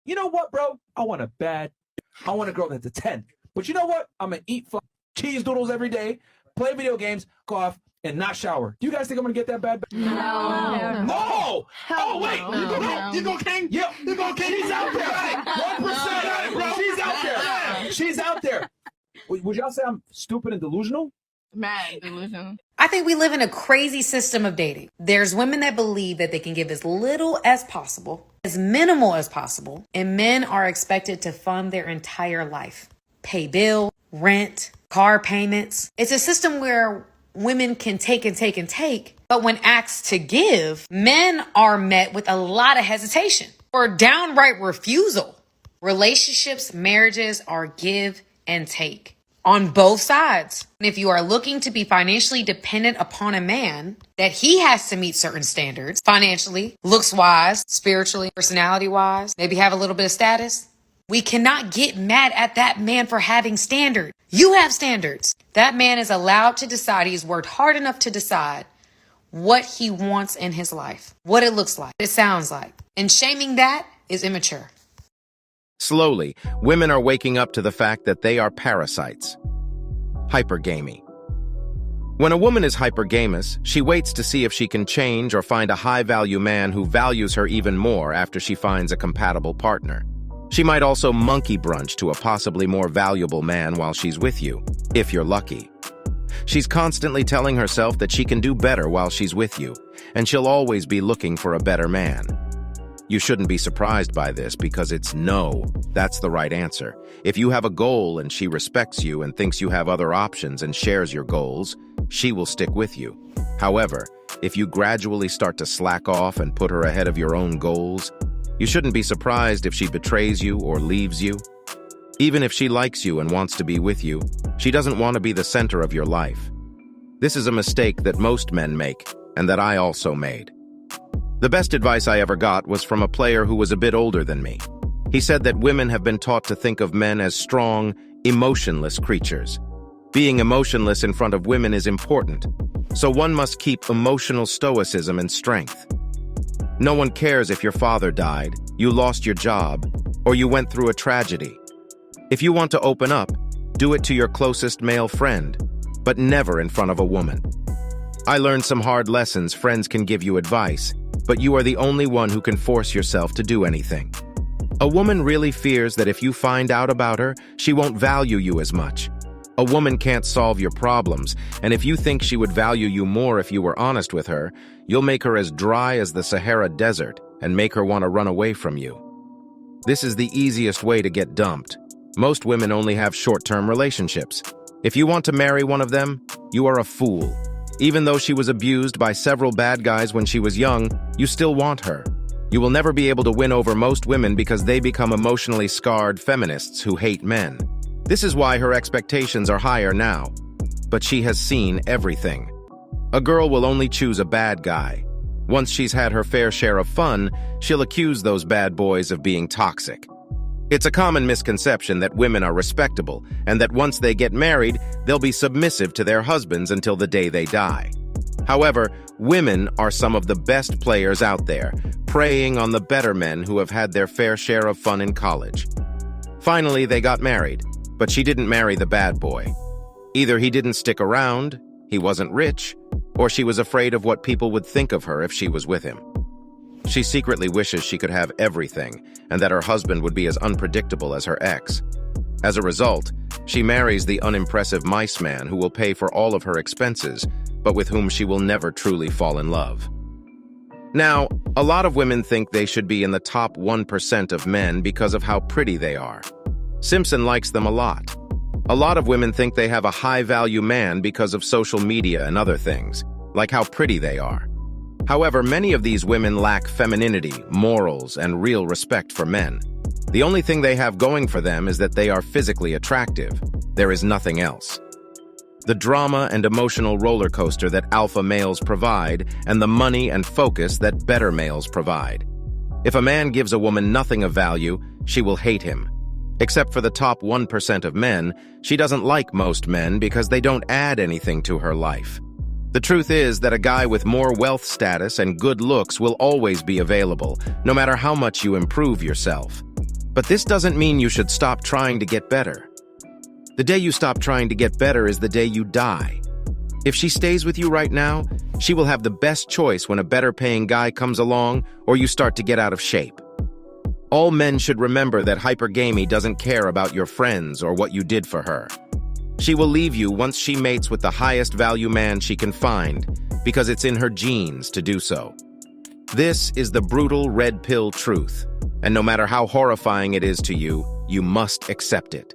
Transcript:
you know what, bro? I want a girl that's a 10. But you know what? I'm going to eat cheese doodles every day, play video games, go off, and not shower. Do you guys think I'm going to get that bad? No. No. Oh, wait. No. You go King? Yep. You go King? She's out there. 1%, bro. She's out there. She's out there. Would y'all say I'm stupid and delusional? Mad delusional. I think we live in a crazy system of dating. There's women that believe that they can give as little as possible, as minimal as possible, and men are expected to fund their entire life. Pay bill, rent, car payments. It's a system where women can take and take and take, but when asked to give, men are met with a lot of hesitation or downright refusal. Relationships, marriages are give and take on both sides. And if you are looking to be financially dependent upon a man, that he has to meet certain standards, financially, looks-wise, spiritually, personality-wise, maybe have a little bit of status, we cannot get mad at that man for having standards. You have standards. That man is allowed to decide. He's worked hard enough to decide what he wants in his life, what it looks like, it sounds like. And shaming that is immature. Slowly, women are waking up to the fact that they are parasites. Hypergamy. When a woman is hypergamous, she waits to see if she can change or find a high-value man who values her even more after she finds a compatible partner. She might also monkey brunch to a possibly more valuable man while she's with you, if you're lucky. She's constantly telling herself that she can do better while she's with you, and she'll always be looking for a better man. You shouldn't be surprised by this because it's no. That's the right answer. If you have a goal and she respects you and thinks you have other options and shares your goals, she will stick with you. However, if you gradually start to slack off and put her ahead of your own goals, you shouldn't be surprised if she betrays you or leaves you. Even if she likes you and wants to be with you, she doesn't want to be the center of your life. This is a mistake that most men make, and that I also made. The best advice I ever got was from a player who was a bit older than me. He said that women have been taught to think of men as strong, emotionless creatures. Being emotionless in front of women is important, so one must keep emotional stoicism and strength. No one cares if your father died, you lost your job, or you went through a tragedy. If you want to open up, do it to your closest male friend, but never in front of a woman. I learned some hard lessons. Friends can give you advice, but you are the only one who can force yourself to do anything. A woman really fears that if you find out about her, she won't value you as much. A woman can't solve your problems, and if you think she would value you more if you were honest with her, you'll make her as dry as the Sahara Desert and make her want to run away from you. This is the easiest way to get dumped. Most women only have short-term relationships. If you want to marry one of them, you are a fool. Even though she was abused by several bad guys when she was young, you still want her. You will never be able to win over most women because they become emotionally scarred feminists who hate men. This is why her expectations are higher now. But she has seen everything. A girl will only choose a bad guy. Once she's had her fair share of fun, she'll accuse those bad boys of being toxic. It's a common misconception that women are respectable and that once they get married, they'll be submissive to their husbands until the day they die. However, women are some of the best players out there, preying on the better men who have had their fair share of fun in college. Finally, they got married, but she didn't marry the bad boy. Either he didn't stick around, he wasn't rich, or she was afraid of what people would think of her if she was with him. She secretly wishes she could have everything, and that her husband would be as unpredictable as her ex. As a result, she marries the unimpressive mice man who will pay for all of her expenses, but with whom she will never truly fall in love. Now, a lot of women think they should be in the top 1% of men because of how pretty they are. Simpson likes them a lot. A lot of women think they have a high-value man because of social media and other things, like how pretty they are. However, many of these women lack femininity, morals, and real respect for men. The only thing they have going for them is that they are physically attractive. There is nothing else. The drama and emotional roller coaster that alpha males provide, and the money and focus that beta males provide. If a man gives a woman nothing of value, she will hate him. Except for the top 1% of men, she doesn't like most men because they don't add anything to her life. The truth is that a guy with more wealth status and good looks will always be available, no matter how much you improve yourself. But this doesn't mean you should stop trying to get better. The day you stop trying to get better is the day you die. If she stays with you right now, she will have the best choice when a better-paying guy comes along or you start to get out of shape. All men should remember that hypergamy doesn't care about your friends or what you did for her. She will leave you once she mates with the highest value man she can find, because it's in her genes to do so. This is the brutal red pill truth, and no matter how horrifying it is to you, you must accept it.